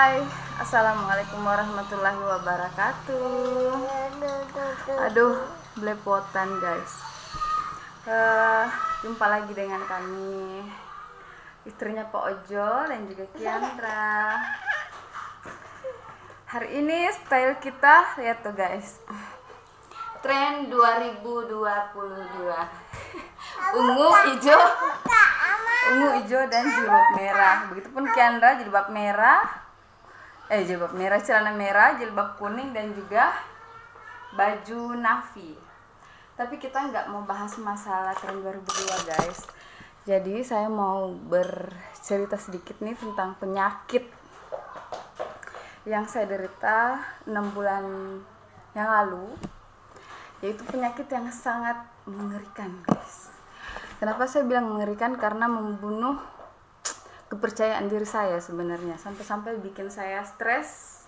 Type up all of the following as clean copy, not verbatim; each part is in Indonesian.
Hai, assalamualaikum warahmatullahi wabarakatuh. Aduh, belepotan guys. Jumpa lagi dengan kami, istrinya Pak Ojo dan juga Kiandra. Hari ini style kita, lihat tuh guys, tren 2022. Ungu, hijau dan jilbab merah. Begitupun Kiandra, jilbab merah, celana merah, jilbab kuning dan juga baju navy. Tapi kita nggak mau bahas masalah tren 2022 guys. Jadi saya mau bercerita sedikit nih tentang penyakit yang saya derita 6 bulan yang lalu, yaitu penyakit yang sangat mengerikan guys. Kenapa saya bilang mengerikan? Karena membunuh kepercayaan diri saya sebenarnya, sampai-sampai bikin saya stres,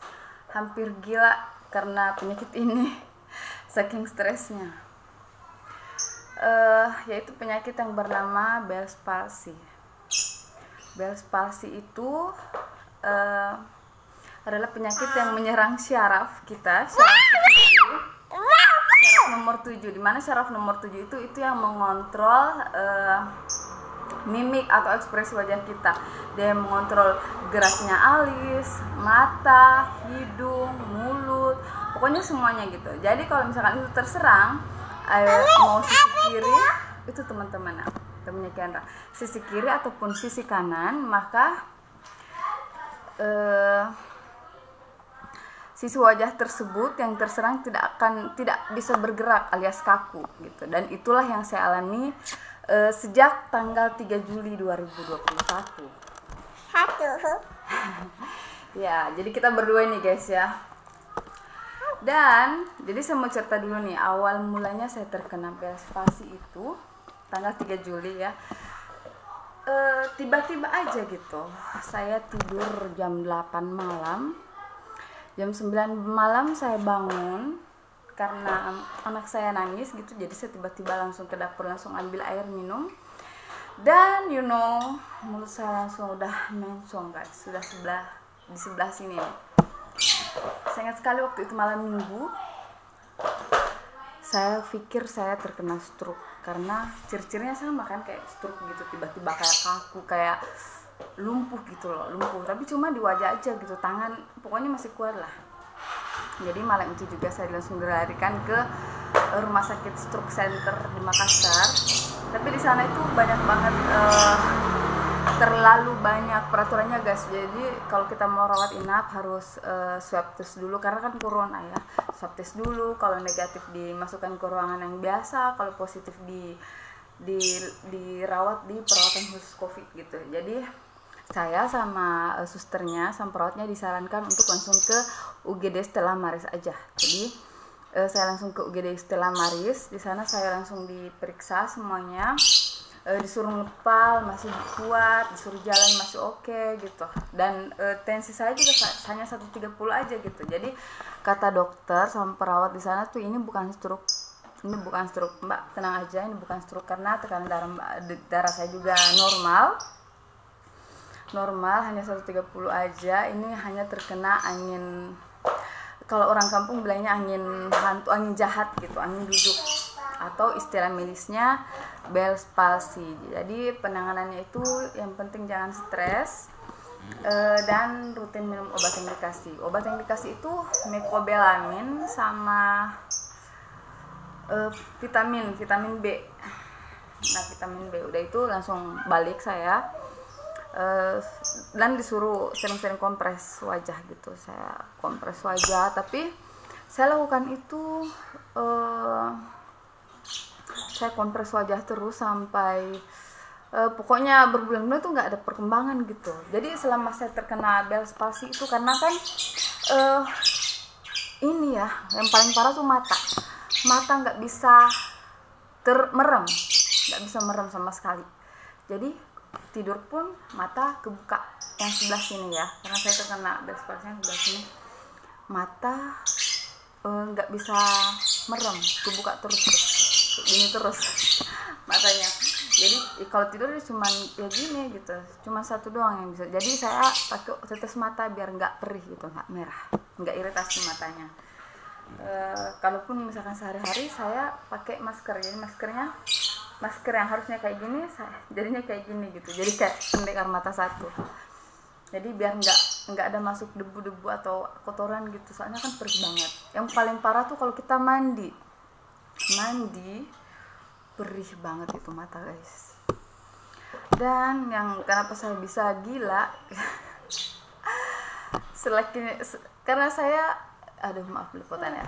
hampir gila karena penyakit ini. Saking stresnya, yaitu penyakit yang bernama Bell's palsy. Bell's palsy itu adalah penyakit yang menyerang syaraf kita, syaraf nomor 7, dimana syaraf nomor 7 itu yang mengontrol mimik atau ekspresi wajah kita. Dia mengontrol geraknya alis, mata, hidung, mulut, pokoknya semuanya gitu. Jadi kalau misalkan itu terserang, mau sisi kiri, itu temannya Kiandra, sisi kiri ataupun sisi kanan, maka sisi wajah tersebut yang terserang tidak bisa bergerak alias kaku gitu. Dan itulah yang saya alami sejak tanggal 3 Juli 2021. Ya, jadi kita berdua nih guys ya. Dan jadi saya mau cerita dulu nih, awal mulanya saya terkena Bell's palsy itu tanggal 3 Juli ya. Tiba-tiba aja gitu, saya tidur jam 8 malam. Jam 9 malam saya bangun karena anak saya nangis gitu. Jadi saya tiba-tiba langsung ke dapur, langsung ambil air minum. Dan mulut saya langsung udah mencong guys, sudah di sebelah sini. Saya ingat sekali waktu itu malam minggu, saya pikir saya terkena stroke. Karena ciri-cirinya sama kan, kayak stroke gitu, tiba-tiba kayak kaku, kayak lumpuh gitu loh, tapi cuma di wajah aja gitu, tangan pokoknya masih kuat lah. Jadi malam itu juga saya langsung dilarikan ke rumah sakit stroke center di Makassar. Tapi di sana itu banyak banget, terlalu banyak peraturannya guys. Jadi kalau kita mau rawat inap harus swab test dulu karena kan corona ya. Swab test dulu, kalau negatif dimasukkan ke ruangan yang biasa, kalau positif dirawat di perawatan khusus COVID gitu. Jadi saya sama susternya, sama perawatnya disarankan untuk langsung ke UGD Stella Maris aja. Jadi saya langsung ke UGD Stella Maris. Di sana saya langsung diperiksa semuanya, disuruh ngepal masih kuat, disuruh jalan masih oke gitu. Dan tensi saya juga hanya 130 aja gitu. Jadi kata dokter sama perawat di sana tuh, ini bukan stroke. Ini bukan stroke Mbak, tenang aja, ini bukan stroke karena tekanan darah saya juga normal, hanya 130 aja. Ini hanya terkena angin, kalau orang kampung bilangnya angin hantu, angin jahat gitu, angin duduk, atau istilah medisnya Bell's palsy. Jadi penanganannya itu yang penting jangan stres, dan rutin minum obat yang dikasih. Obat yang dikasih itu mecobalamin sama vitamin B. Nah, vitamin B udah itu langsung balik saya, dan disuruh sering-sering kompres wajah gitu. Saya kompres wajah, tapi saya lakukan itu, saya kompres wajah terus sampai pokoknya berbulan-bulan tuh nggak ada perkembangan gitu. Jadi selama saya terkena Bell's palsy itu, karena kan ini ya, yang paling parah tuh mata nggak bisa merem, nggak bisa merem sama sekali. Jadi tidur pun mata kebuka yang sebelah sini ya, karena saya terkena Bell's palsy yang sebelah sini, mata nggak bisa merem, kebuka terus tuh, gini terus matanya. Jadi kalau tidur cuman ya gini gitu, cuma satu doang yang bisa. Jadi saya pakai tetes mata biar nggak perih gitu, nggak merah, nggak iritasi matanya. Kalaupun misalkan sehari-hari saya pakai masker, jadi masker yang harusnya kayak gini jadinya kayak gini gitu, jadi kayak pendekar mata satu. Jadi biar nggak ada masuk debu-debu atau kotoran gitu, soalnya kan perih banget. Yang paling parah tuh kalau kita mandi perih banget itu mata guys. Dan yang kenapa saya bisa gila karena saya maaf lepotan ya,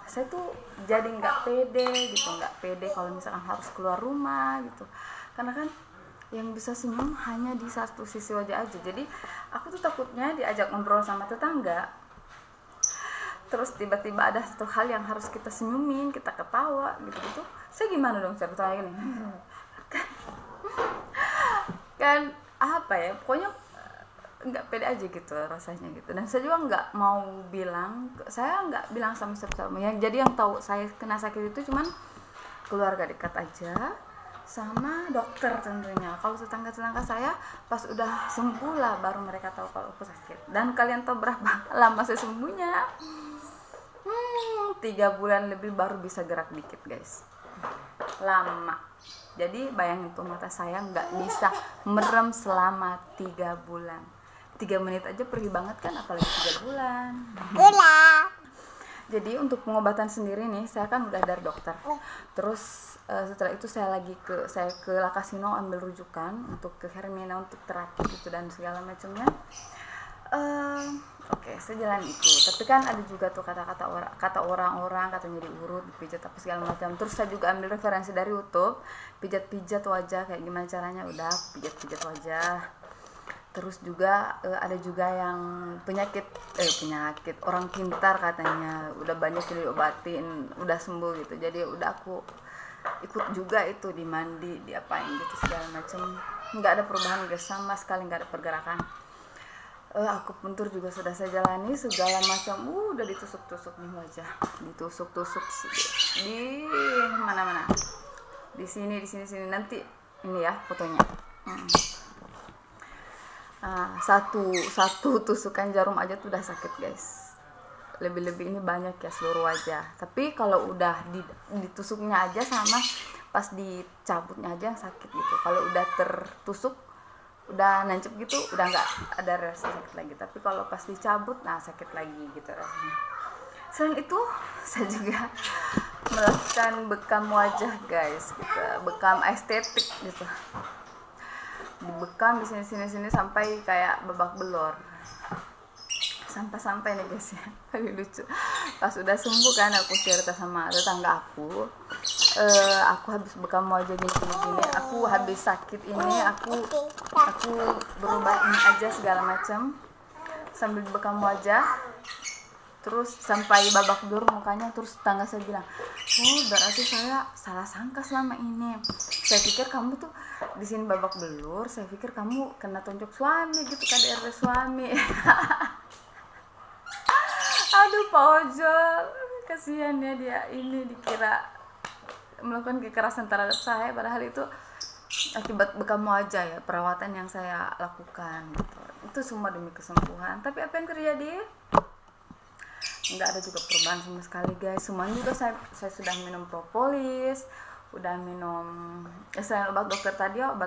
saya tuh jadi nggak pede kalau misalkan harus keluar rumah gitu, karena kan yang bisa senyum hanya di satu sisi wajah aja. Jadi aku tuh takutnya diajak ngobrol sama tetangga, terus tiba-tiba ada satu hal yang harus kita senyumin, kita ketawa gitu, saya gimana dong cara ketawa gini kan apa ya, pokoknya nggak pede aja gitu rasanya gitu. Dan saya juga nggak mau bilang, saya nggak bilang sama siapa-siapa yang, jadi yang tahu saya kena sakit itu cuman keluarga dekat aja sama dokter tentunya. Kalau tetangga-tetangga saya pas udah sembuh lah baru mereka tahu kalau aku sakit. Dan kalian tahu berapa lama saya sembuhnya? 3 bulan lebih baru bisa gerak dikit guys, lama. Jadi bayangin tuh, mata saya nggak bisa merem selama 3 bulan. 3 menit aja perih banget kan, apalagi 3 bulan. Jadi untuk pengobatan sendiri nih, saya kan udah dari dokter. Terus setelah itu saya ke Lakasino ambil rujukan untuk ke Hermina untuk terapi gitu dan segala macamnya. Oke, saya jalan itu. Tapi kan ada juga tuh kata orang-orang katanya diurut, dipijat apa segala macam. Terus saya juga ambil referensi dari YouTube, pijat-pijat wajah kayak gimana caranya, udah pijat-pijat wajah. Terus juga ada juga yang penyakit orang pintar katanya udah banyak diobatin, udah sembuh gitu. Jadi udah aku ikut juga itu, dimandi, diapain gitu segala macam. Nggak ada perubahan guys, sama sekali nggak ada pergerakan. Aku puntur juga sudah saya jalani segala macam, udah ditusuk-tusuk nih wajah, ditusuk-tusuk di mana-mana, di sini nanti ini ya fotonya. Satu tusukan jarum aja tuh udah sakit guys, lebih-lebih ini banyak ya seluruh wajah. Tapi kalau udah ditusuknya aja sama pas dicabutnya aja sakit gitu. Kalau udah tertusuk udah nancep gitu udah nggak ada rasa sakit lagi, tapi kalau pas dicabut sakit lagi gitu rasanya. Selain itu saya juga melakukan bekam wajah guys gitu, bekam estetik gitu, dibekam di sini sampai kayak babak belur, sampai nih guys ya. Lebih lucu pas udah sembuh kan, aku cerita sama tetangga aku habis bekam wajah gini, aku habis sakit ini, aku berubah ini aja segala macam sambil bekam wajah, terus sampai babak belur mukanya. Terus tetangga saya bilang, berarti saya salah sangka selama ini, saya pikir kamu tuh di sini babak belur, saya pikir kamu kena tonjok suami gitu, KDRT suami. Aduh Pak Ojol, kasihan ya dia, ini dikira melakukan kekerasan terhadap saya, padahal itu akibat bekam wajah ya, perawatan yang saya lakukan gitu. Itu semua demi kesembuhan. Tapi apa yang terjadi? Nggak ada juga perubahan sama sekali guys. Semuanya juga saya sudah minum propolis, udah minum selain obat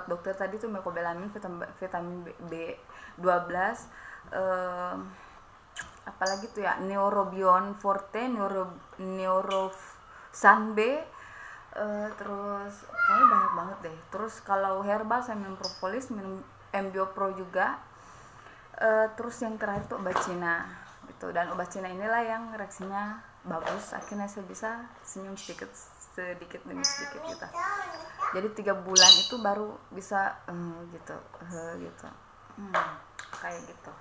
dokter tadi tuh mecobalamin, vitamin B12, apalagi tuh ya, Neurobion Forte, Neurosan B, terus pokoknya banyak banget deh. Terus kalau herbal saya minum propolis, minum MBioPro juga, terus yang terakhir tuh obat Cina gitu. Dan obat Cina inilah yang reaksinya bagus, akhirnya saya bisa senyum sedikit demi sedikit gitu. Jadi 3 bulan itu baru bisa kayak gitu.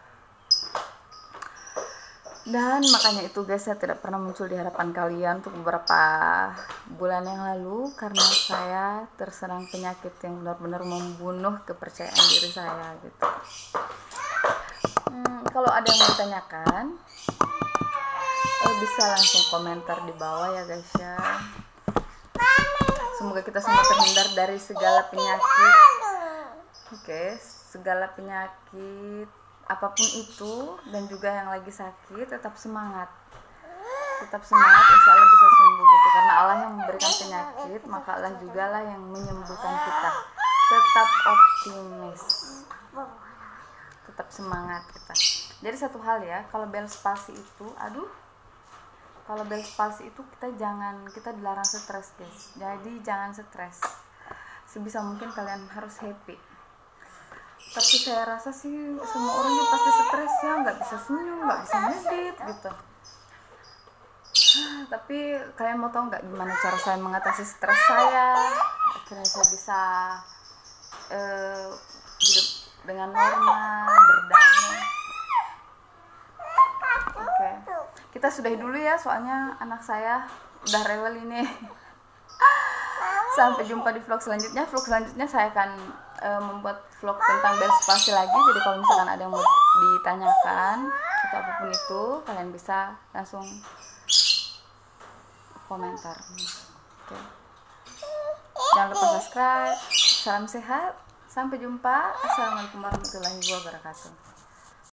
Dan makanya itu guys, saya tidak pernah muncul di hadapan kalian untuk beberapa bulan yang lalu, karena saya terserang penyakit yang benar-benar membunuh kepercayaan diri saya gitu. Kalau ada yang mau ditanyakan, bisa langsung komentar di bawah ya guys ya. Semoga kita semua terhindar dari segala penyakit. Oke, segala penyakit apapun itu, dan juga yang lagi sakit tetap semangat. Tetap semangat, insya Allah bisa sembuh gitu. Karena Allah yang memberikan penyakit, maka Allah juga lah yang menyembuhkan kita. Tetap optimis, tetap semangat kita. Jadi satu hal ya, kalau Bell's palsy itu, kalau Bell's palsy itu kita dilarang stres guys. Jadi jangan stres. Sebisa mungkin kalian harus happy. Tapi saya rasa sih semua orang juga pasti stres ya, nggak bisa senyum, nggak bisa ngedit gitu. Tapi kalian mau tahu nggak gimana cara saya mengatasi stres saya? Akhirnya saya bisa hidup dengan normal, berdamai. Oke, kita sudahi dulu ya, soalnya anak saya udah rewel ini. Sampai jumpa di vlog selanjutnya. Vlog selanjutnya saya akan membuat vlog tentang Bell's palsy lagi. Jadi kalau misalkan ada yang mau ditanyakan atau apapun itu, kalian bisa langsung komentar. Oke. Jangan lupa subscribe. Salam sehat. Sampai jumpa. Assalamualaikum warahmatullahi wabarakatuh.